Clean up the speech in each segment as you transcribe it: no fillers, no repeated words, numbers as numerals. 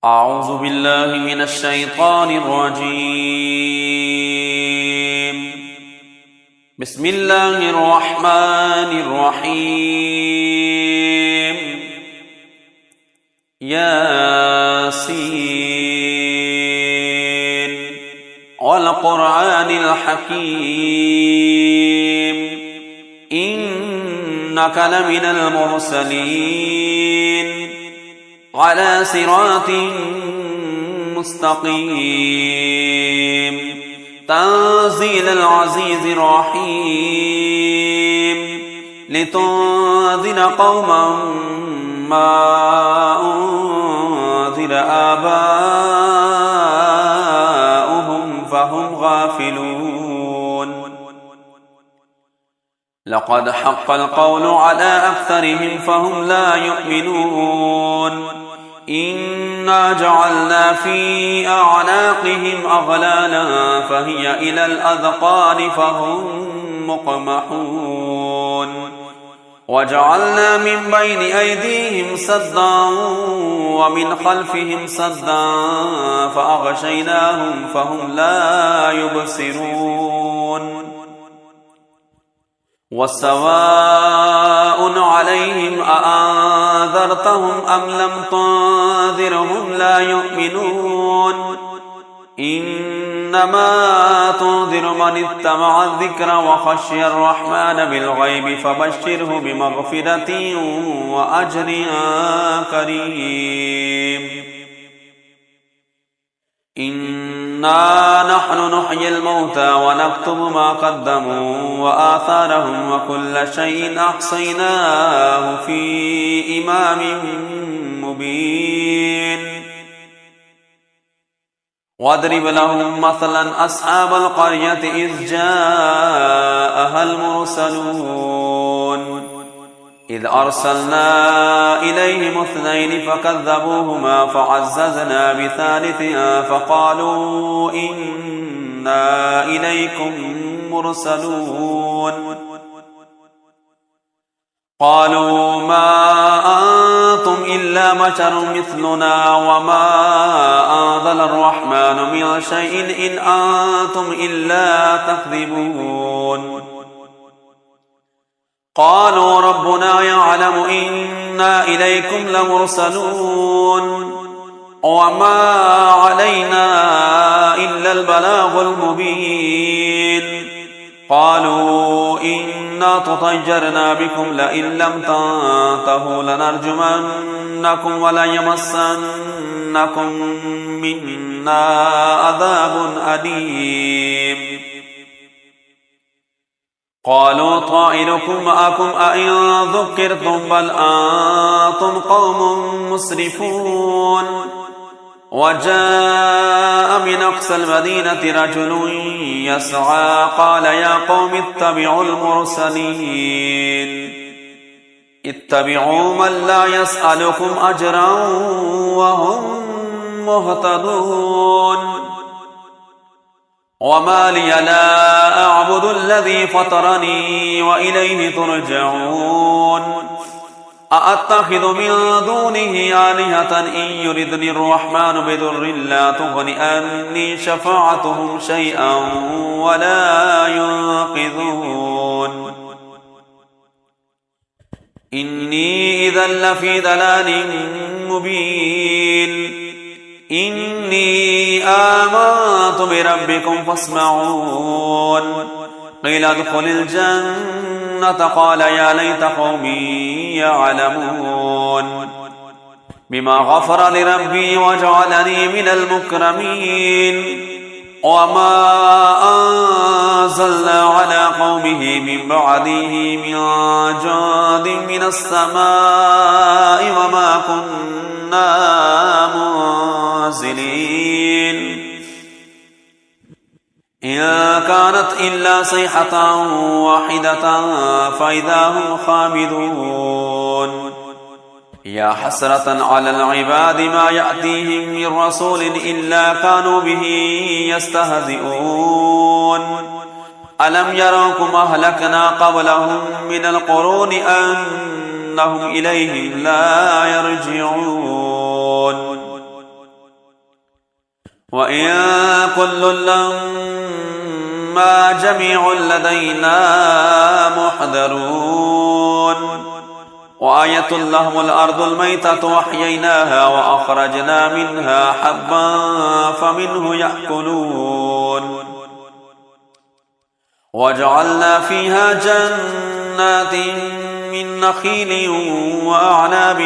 أعوذ بالله من الشيطان الرجيم. بسم الله الرحمن الرحيم. ياسين والقرآن الحكيم إنك لمن المرسلين على صراط مستقيم تنزيل العزيز الرحيم لتنذر قوما ما أنذر آباؤهم فهم غافلون. لقد حق القول على أكثرهم فهم لا يؤمنون. إنا جعلنا في أعناقهم أغلالا فهي إلى الأذقان فهم مقمحون. وجعلنا من بين أيديهم سدا ومن خلفهم سدا فأغشيناهم فهم لا يبصرون. وسواء عليهم أأنذرتهم أم لم تنذرهم لا يؤمنون. إنما تنذر من اتبع الذكر وخشي الرحمن بالغيب فبشره بمغفرة وأجر كريم. إنا نحن نحيي الموتى ونكتب ما قدموا وآثارهم وكل شيء أحصيناه في إمام مبين. واضرب لهم مثلا أصحاب القرية إذ جاءها المرسلون إذ أرسلنا إليهم اثنين فكذبوهما فعززنا بثالث فقالوا إنا إليكم مرسلون. قالوا ما أنتم إلا بشر مثلنا وما أنزل الرحمن من شيء إن أنتم إلا تكذبون. قالوا ربنا يعلم إنا إليكم لمرسلون وما علينا إلا البلاغ المبين. قالوا إنا تطيرنا بكم لئن لم تنتهوا لنرجمنكم وليمسنكم منا عذاب أليم. قالوا طائركم معكم أئن ذكرتم بل أنتم قوم مسرفون. وجاء من أقصى المدينة رجل يسعى قال يا قوم اتبعوا المرسلين اتبعوا من لا يسألكم أجرا وهم مهتدون. وما لي لا أعبد الذي فطرني وإليه ترجعون. أأتخذ من دونه آلهة إن يردني الرحمن بضر لا تغن عني شفاعتهم شيئا ولا ينقذون. إني إذا لفي ضلال مبين. إني آمنت بربكم فاسمعون. قيل ادخل الجنة قال يا ليت قومي يعلمون بما غفر لربي وجعلني من المكرمين. وما أنزلنا على قومه من بعده من جند من السماء وما كنا منزلين. إن كانت إلا صيحة واحدة فإذا هم خامدون. يا حسرة على العباد ما يأتيهم من رسول إلا كانوا به يستهزئون. ألم يروكم أهلكنا قبلهم من القرون أنهم إليهم لا يرجعون وإن كل لما جميع لدينا محضرون وآية لهم الأرض الميتة وأحييناها وأخرجنا منها حبا فمنه يأكلون وجعلنا فيها جنات من نخيل وأعناب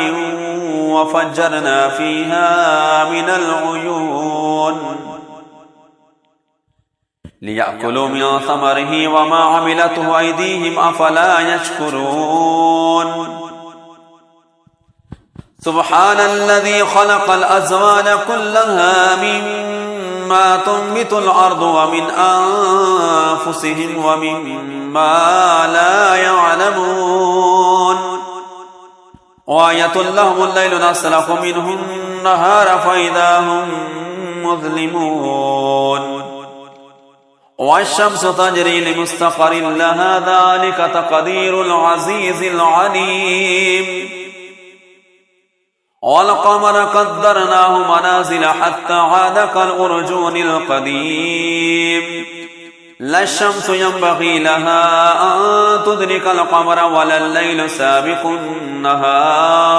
وفجرنا فيها من العيون ليأكلوا من ثمره وما عملته أيديهم أفلا يشكرون سبحان الذي خلق الأزواج كلها مما تنبت الأرض ومن أنفسهم ومما لا يعلمون وآية لهم الليل نسلخ منه النهار فإذا هم مظلمون والشمس تجري لمستقر لها ذلك تقدير العزيز العليم والقمر قدرناه منازل حتى عاد كالأرجون القديم لا الشمس ينبغي لها أن تدرك القمر ولا الليل سابق النهار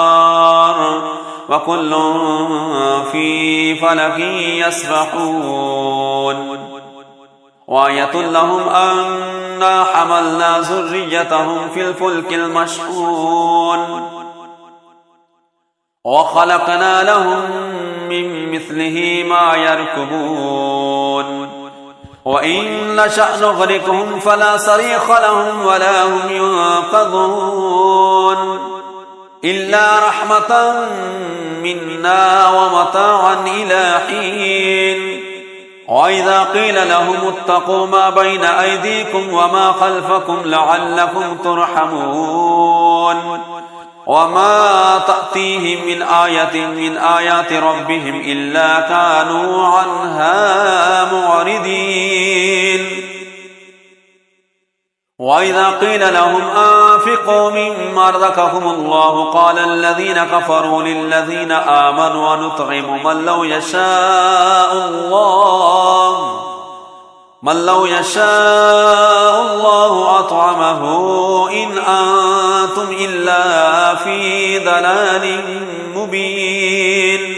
وكل في فلك يسبحون وآية لهم أنا حملنا ذريتهم في الفلك المشحون وخلقنا لهم من مثله ما يركبون وإن نشأ نغرقهم فلا صريخ لهم ولا هم ينقذون إلا رحمة منا ومتاعا إلى حين وإذا قيل لهم اتقوا ما بين أيديكم وما خلفكم لعلكم ترحمون وما تأتيهم من آية من آيات ربهم إلا كانوا عنها معرضين وإذا قيل لهم أنفقوا مما رزقكم الله قال الذين كفروا للذين آمنوا ونطعم من لو يشاء الله أطعمه إن أنتم إلا في ضلال مبين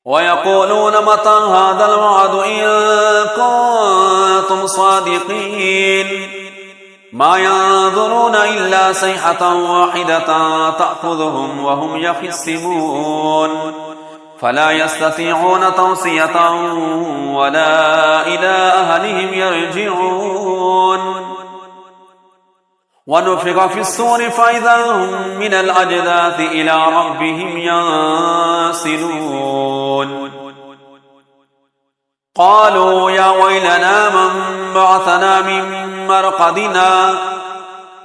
ويقولون متى هذا الوعد إن كنتم صادقين ما ينظرون إلا صيحة واحدة تأخذهم وهم يخصمون فلا يستطيعون توصية ولا إلى أهلهم يرجعون ونفخ في الصور فإذا هم من الأجداث إلى ربهم ينسلون قالوا يا ويلنا من بعثنا من مرقدنا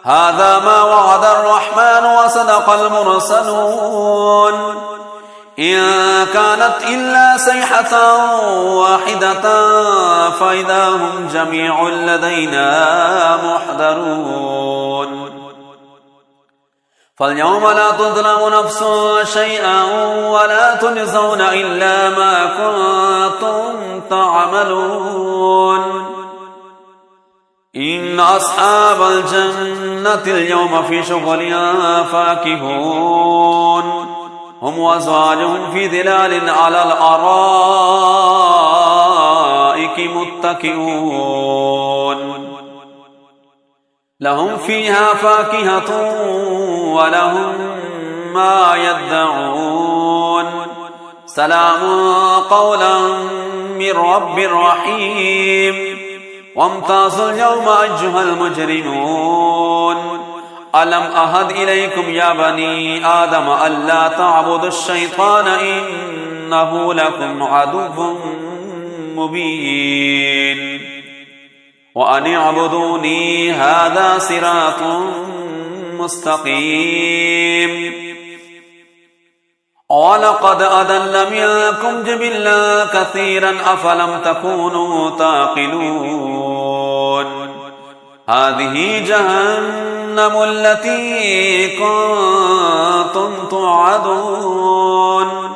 هذا ما وعد الرحمن وصدق المرسلون إن كانت إلا صيحة واحدة فإذا هم جميع لدينا محضرون فاليوم لا تظلم نفس شيئا ولا تجزون إلا ما كنتم تعملون إن أصحاب الجنة اليوم في شغل فاكهون هم وأزواجهم في ظلال على الأرائك متكئون لهم فيها فاكهة ولهم ما يدعون سلام قولا من رب رحيم وامتازوا اليوم أيها المجرمون ألم أهد إليكم يا بني آدم ألا تعبدوا الشيطان إنه لكم عدو مبين وأن اعبدوني هذا صراط مستقيم ولقد أضل منكم جبلا كثيرا أفلم تكونوا تعقلون هذه جهنم التي كنتم توعدون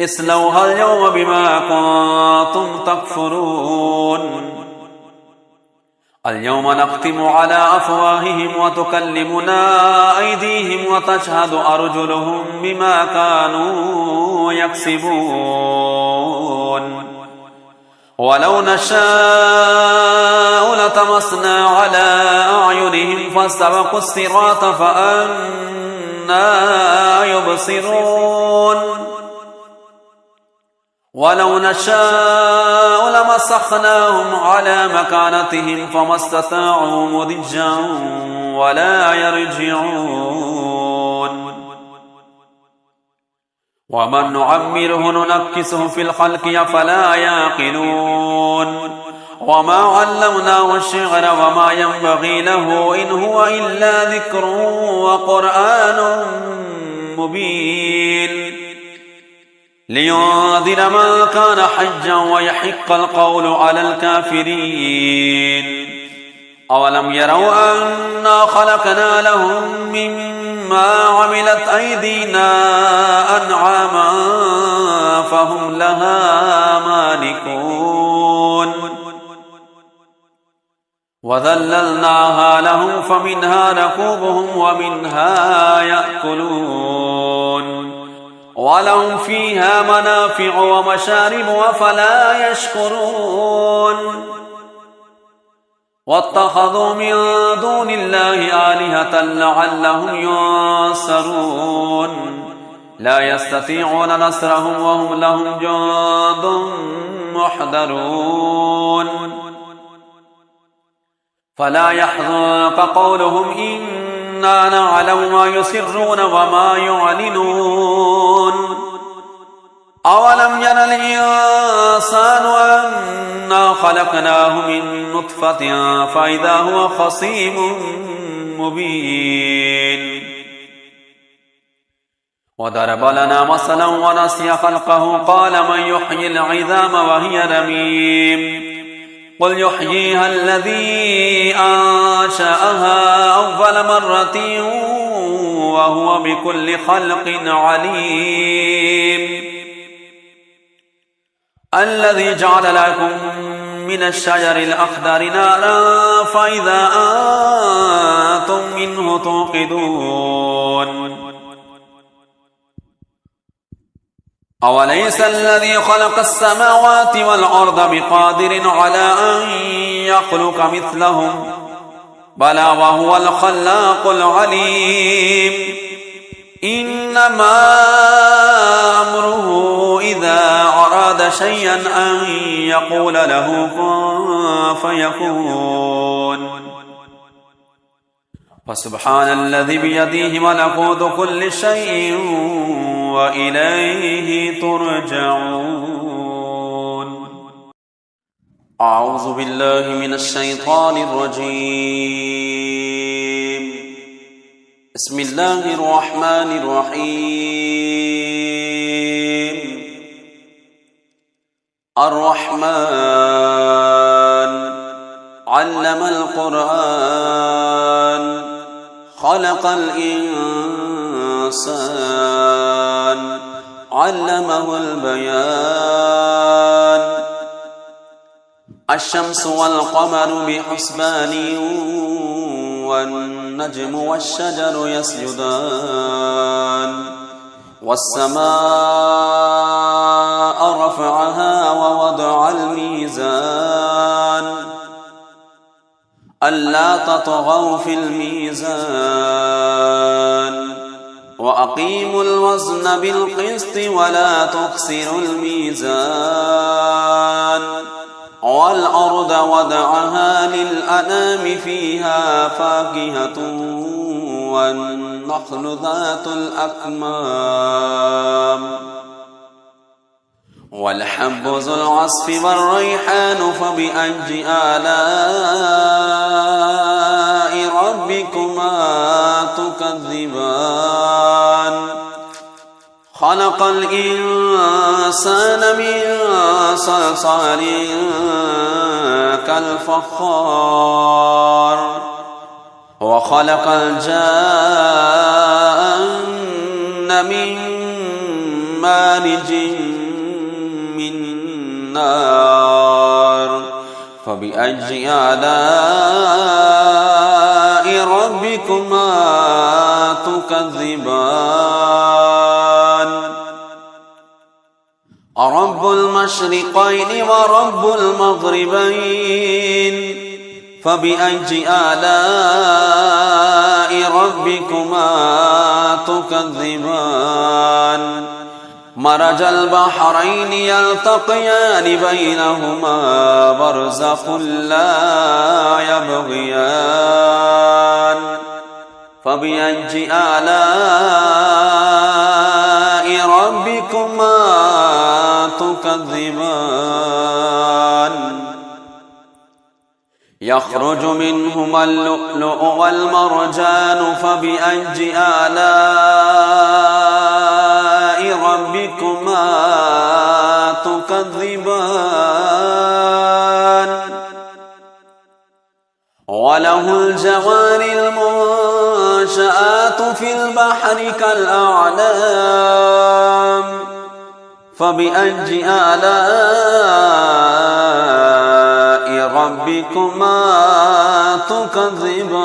اصلوها اليوم بما كنتم تكفرون اليوم نختم على أفواههم وتكلمنا أيديهم وتشهد أرجلهم بما كانوا يكسبون ولو نشاء لطمسنا على أعينهم فاستبقوا الصراط فأنى يبصرون ولو نشاء لمسخناهم على مكانتهم فما استطاعوا مضجا ولا يرجعون ومن نعمره ننكسه في الخلق أفلا يعقلون وما علمناه الشعر وما ينبغي له إن هو إلا ذكر وقرآن مبين لينذر من كان حجا ويحق القول على الكافرين أولم يروا أنا خلقنا لهم مما عملت أيدينا أنعاما فهم لها مالكون وذللناها لهم فمنها ركوبهم ومنها يأكلون ولهم فيها منافع ومشارب أفلا يشكرون واتخذوا من دون الله آلهة لعلهم ينصرون لا يستطيعون نصرهم وهم لهم جند محضرون فلا يحزنك قولهم إنا نعلم ما يسرون وما يعلنون أولم ير الإنسان أنا خلقناه من نطفة فإذا هو خصيم مبين وضرب لنا مثلا ونسي خلقه قال من يحيي العظام وهي رميم قل يحييها الذي أنشأها أول مرة وهو بكل خلق عليم الذي جعل لكم من الشجر الأخضر نارا فإذا أنتم منه توقدون أوليس الذي خلق السماوات والأرض بقادر على أن يخلق مثلهم بلى وهو الخلاق العليم إنما أمره إذا أراد شيئا أن يقول له كن فيكون فسبحان الذي بيده ملكوت كل شيء وإليه ترجعون أعوذ بالله من الشيطان الرجيم بسم الله الرحمن الرحيم الرحمن علم القرآن خلق الإنسان علمه البيان الشمس والقمر بحسبان والنجم والشجر يسجدان والسماء رفعها ووضع الميزان ألا تطغوا في الميزان وأقيموا الوزن بالقسط ولا تخسروا الميزان والأرض وضعها للأنام فيها فاكهة والنخل ذات الأكمام والحب ذو العصف والريحان فبأي آلاء ربكما تكذبان خلق الإنسان من صلصال كالفخار وخلق الجان من مارج من نار فبأي آلاء ربكما تكذبان رب المشرقين ورب المغربين فبأي آلاء ربكما تكذبان مرج البحرين يلتقيان بينهما برزخ لا يبغيان فبأي آلاء ربكما تكذبان يخرج منهما اللؤلؤ والمرجان فبأي آلاء ربكما تكذبان وله الجوار المنشآت في البحر كالأعلام فبأي آلاء ربكما تكذبان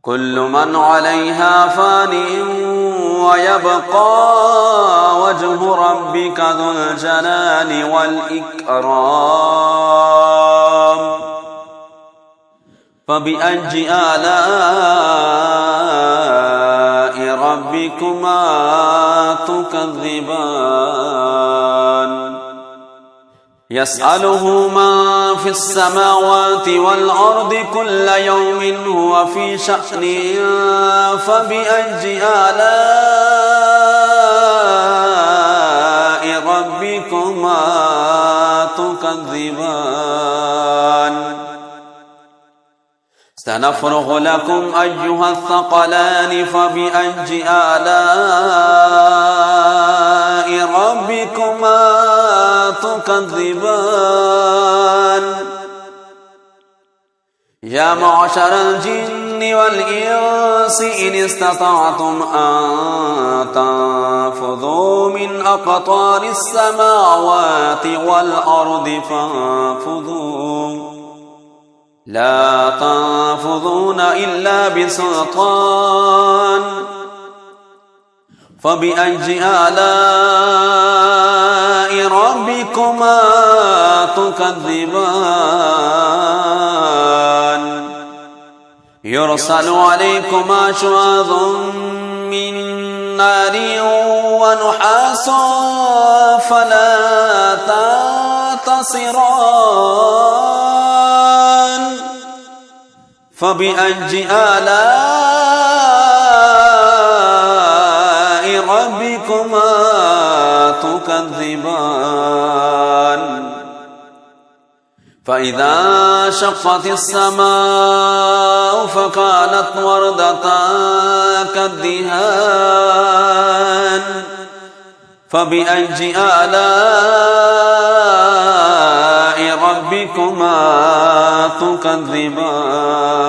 كل من عليها فان ويبقى وجه ربك ذو الجلال والإكرام فبأي آلاء ربكما تكذبان يسأله من في السماوات والأرض كل يوم هو في شأن فبأي آلاء ربكما تكذبان سنفرغ لكم أيها الثقلان فبأي آلاء ربكما تكذبان يا معشر الجن والإنس إن استطعتم أن تنفذوا من أقطار السماوات والأرض فانفذوا لا تنفذون إلا بسلطان فبأي آلاء ربكما تكذبان يرسل عليكما شواظ من نار ونحاس فلا تنتصران فبأي آلاء ربكما تكذبان فإذا شقت السماء فكانت وردة كالدهان فبأي آلاء ربكما تكذبان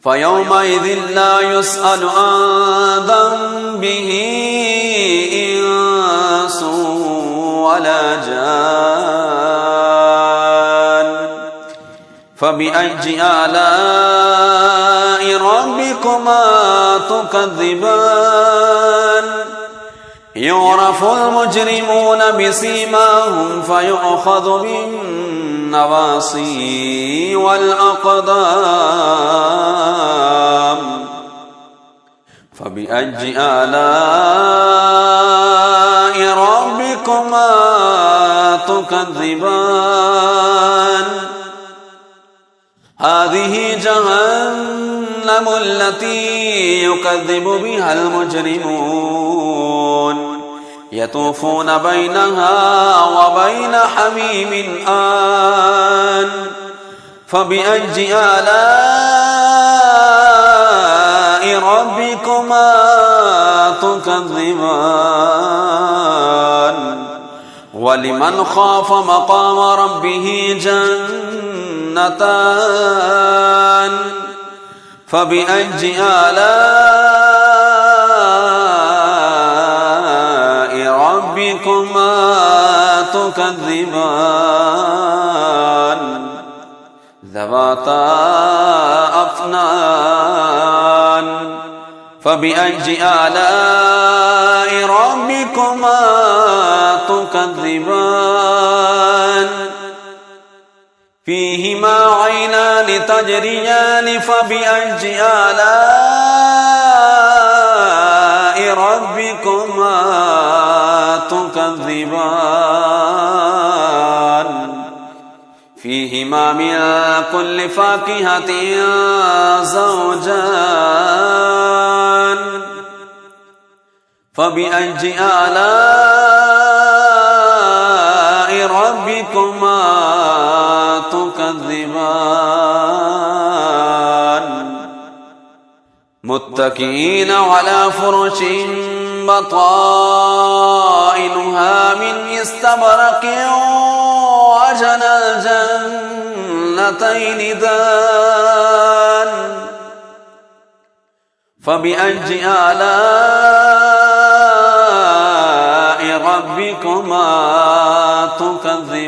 فيومئذ لا يسأل عن ذنبه إنس ولا جان فبأي آلاء ربكما تكذبان يعرف المجرمون بسيماهم فيؤخذ بالنواصي والأقدام فبأي آلاء ربكما تكذبان هذه جهنم التي يكذب بها المجرمون يطوفون بينها وبين حميم آن فبأي آلاء ربكما تكذبان ولمن خاف مقام ربه جنتان فبأي آلاء ربكما تكذبان ذواتا أفنان فبأي آلاء ربكما تكذبان فيهما عينان تجريان فبأي آلاء ربكما تكذبان فيهما من كل فاكهة زوجان فبأي آلاء ربكما تكذبان متكئين على فرش بطائنها من استبرق وجنى الجنتين دان فبأي آلاء ربكما تكذبان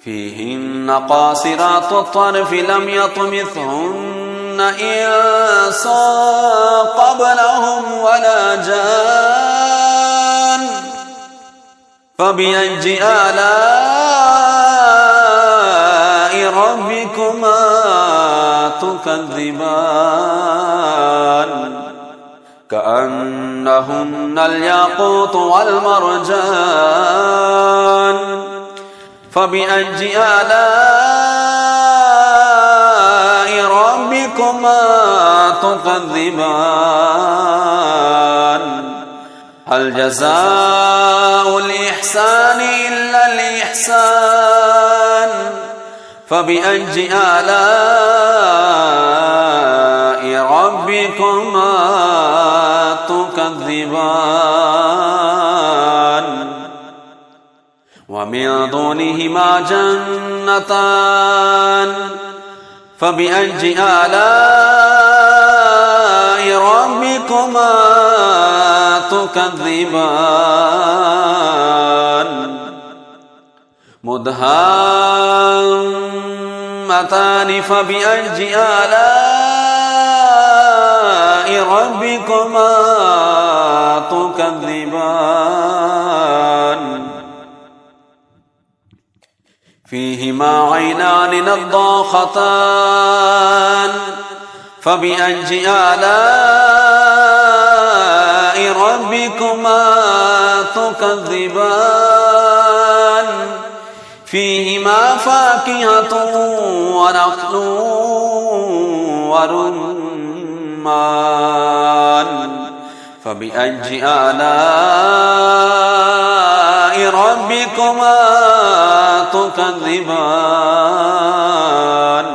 فيهن قاصرات الطرف لم يطمثهن إنس قبلهم ولا جان فبأي آلاء ربكما تكذبان كأنهن الياقوت والمرجان فبأي آلاء ربكما تكذبان هل جزاء الإحسان إلا الإحسان فبأي آلاء ربكما تكذبان ومن دونهما جنتان فبأي آلاء ربكما تكذبان مدهامتان فبأي آلاء ربكما تكذبان فيهما عينان نضاختان فبأي آلاء ربكما تكذبان فيهما فاكهة ونخل ورمان فبأي آلاء ربكما تكذبان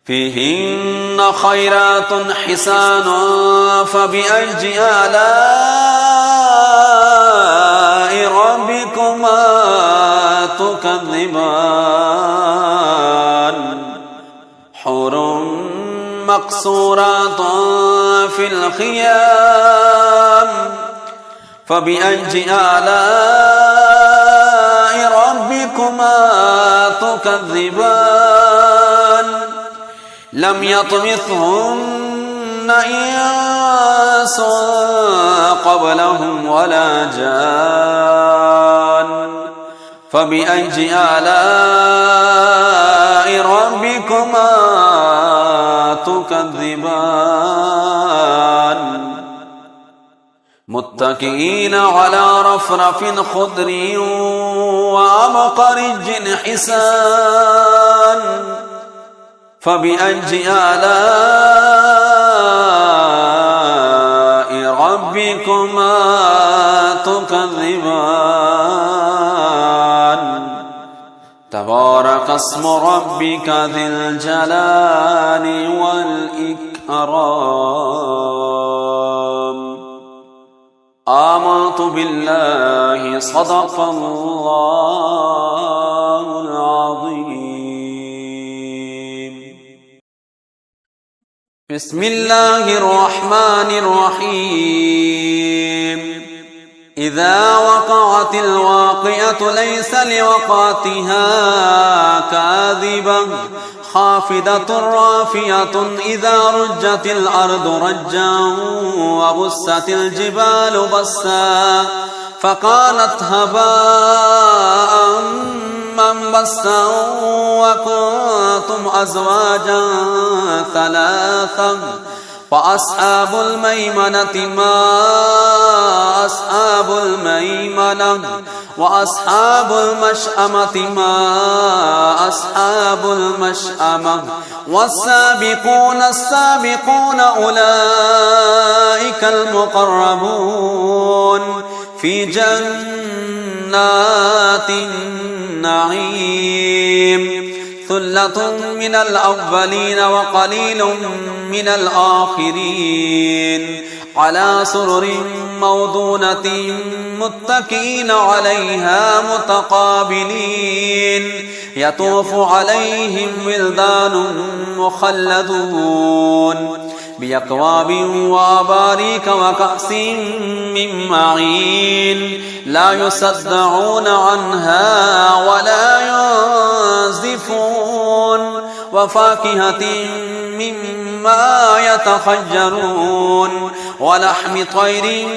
فيهن خيرات حسان فبأي آلاء ربكما تكذبان حور مقصورات في الخيام فبأي آلاء ربكما تكذبان لم يطمثهن إنس قبلهم ولا جان فبأي آلاء ربكما تكذبان متكئين على رفرف خضر وعبقري حسان فبأي آلاء ربكما تكذبان تبارك اسم ربك ذي الجلال والإكرام آمنت بالله صدق الله العظيم. بسم الله الرحمن الرحيم إذا وقعت الواقعة ليس لوقعتها كاذبة خافضة رافعة إذا رجت الأرض رجا وبست الجبال بسا فقالت هباء منبثا وكنتم أزواجا ثلاثا فأصحاب الميمنة ما أصحاب الميمنة وأصحاب المشأمة ما أصحاب المشأمة والسابقون السابقون أولئك المقربون في جنات النعيم ثلة من الأولين وقليل من الآخرين على سرر موضونة متكئين عليها متقابلين يطوف عليهم ولدان مخلدون بأكواب وأباريك وكأس من معين لا يصدعون عنها ولا ينزفون وفاكهة مما يتخيرون ولحم طير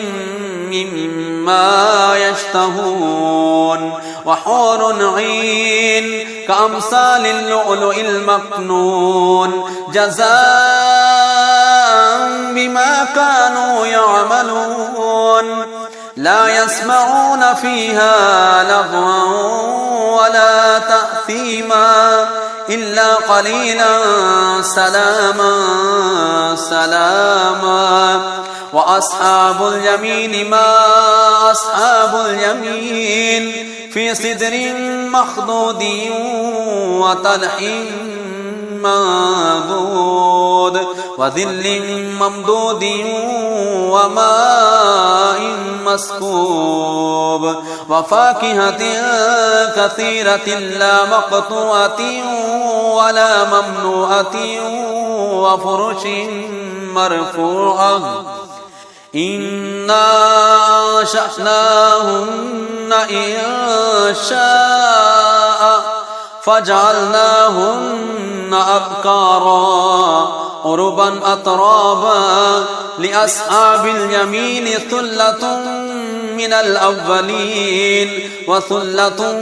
مما يشتهون وحور عين كأمثال اللؤلؤ المكنون جزاء بما كانوا يعملون لا يسمعون فيها لغوا ولا تأثيما إلا قليلا سلاما سلاما وأصحاب اليمين ما أصحاب اليمين في سدر مخضود وطلح منضود وذل ممدود وماء مسكوب وفاكهة كثيرة لا مقطوعة ولا ممنوعة وفرش مرفوعة إنا أنشأناهن إنشاء فجعلناهن أبكارا عربا أترابا لأصحاب اليمين ثلة من الأولين وثلة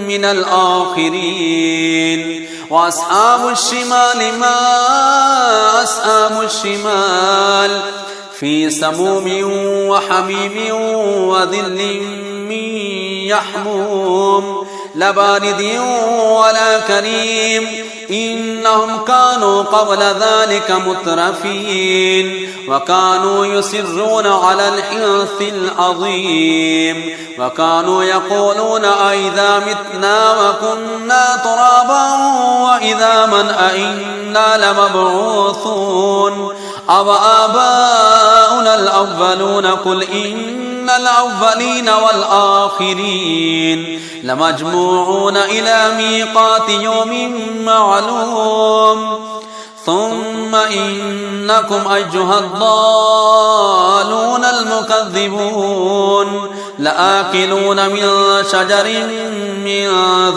من الآخرين وأصحاب الشمال ما أصحاب الشمال في سموم وحميم وظل من يحموم لا بارد ولا كريم إنهم كانوا قبل ذلك مترفين وكانوا يصرون على الحنث العظيم وكانوا يقولون أئذا متنا وكنا ترابا وإذا من أئنا لمبعوثون أو آباؤنا الأولون قل إن الأولين والآخرين لمجموعون إلى ميقات يوم معلوم ثم إنكم أيها الضالون المكذبون لآكلون من شجر من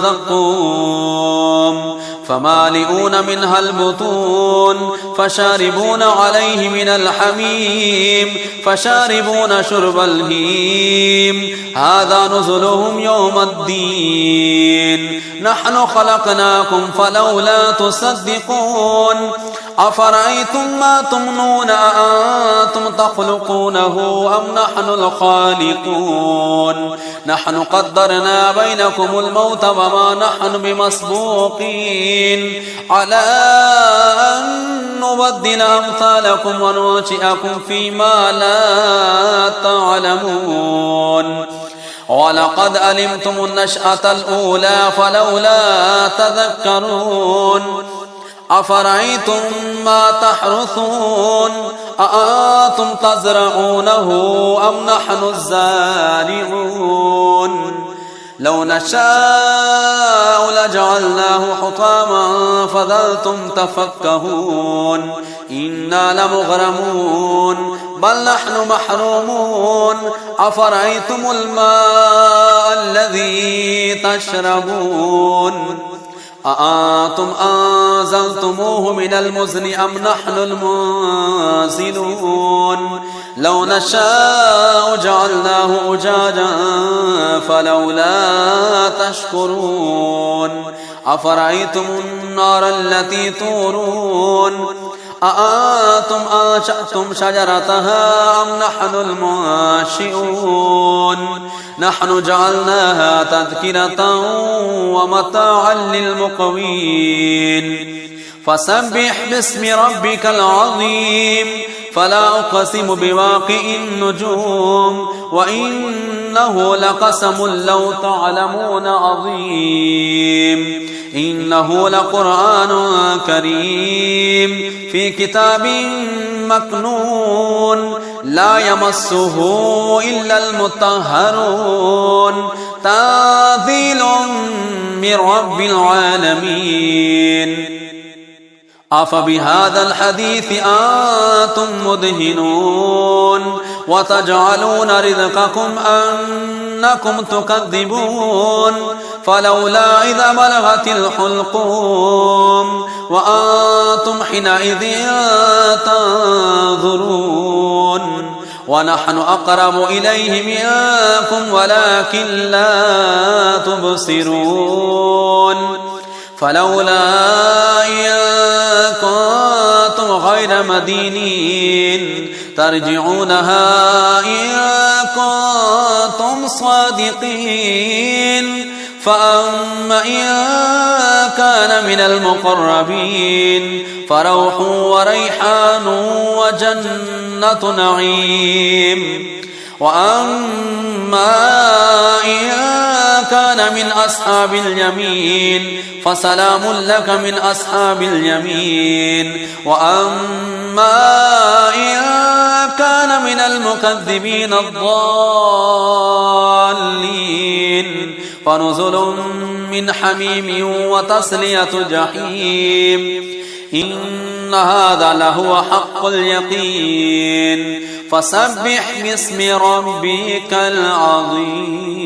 زقوم فمالئون منها البطون فشاربون عليه من الحميم فشاربون شرب الهيم هذا نزلهم يوم الدين نحن خلقناكم فلولا تصدقون أفرأيتم ما تمنون أأنتم تخلقونه أم نحن الخالقون نحن قدرنا بينكم الموت وما نحن بمسبوقين على أن نبدل أمثالكم وننشئكم فيما لا تعلمون ولقد علمتم النشأة الأولى فلولا تذكرون أفرأيتم ما تحرثون أأنتم تزرعونه أم نحن الزارعون لو نشاء لجعلناه حطاما فظلتم تفكهون إنا لمغرمون بل نحن محرومون أفرأيتم الماء الذي تشربون أأنتم أنزلتموه من المزن أم نحن المنزلون لو نشاء جعلناه أجاجا فلولا تشكرون أفرأيتم النار التي تورون أأنتم أنشأتم شجرتها أم نحن المنشئون نحن جعلناها تذكرة ومتاعا للمقوين فسبح باسم ربك العظيم فلا أقسم بواقع النجوم وإنه لقسم لو تعلمون عظيم إنه لقرآن كريم في كتاب مكنون لا يمسه إلا المطهرون تنزيل من رب العالمين أفبهذا الحديث أنتم مدهنون وتجعلون رزقكم أنكم تكذبون فلولا إذا بلغت الحلقوم وأنتم حينئذ تنظرون ونحن أقرب إليه منكم ولكن لا تبصرون فلولا إن كنتم غير مدينين ترجعونها إن كنتم صادقين فأما إن كان من المقربين فروح وريحان وجنة نعيم وأما إن كان من أصحاب اليمين فسلام لك من أصحاب اليمين وأما إن كان من المكذبين الضالين فنزل من حميم وتصلية جحيم إن هذا لهو حق اليقين فسبح باسم ربك العظيم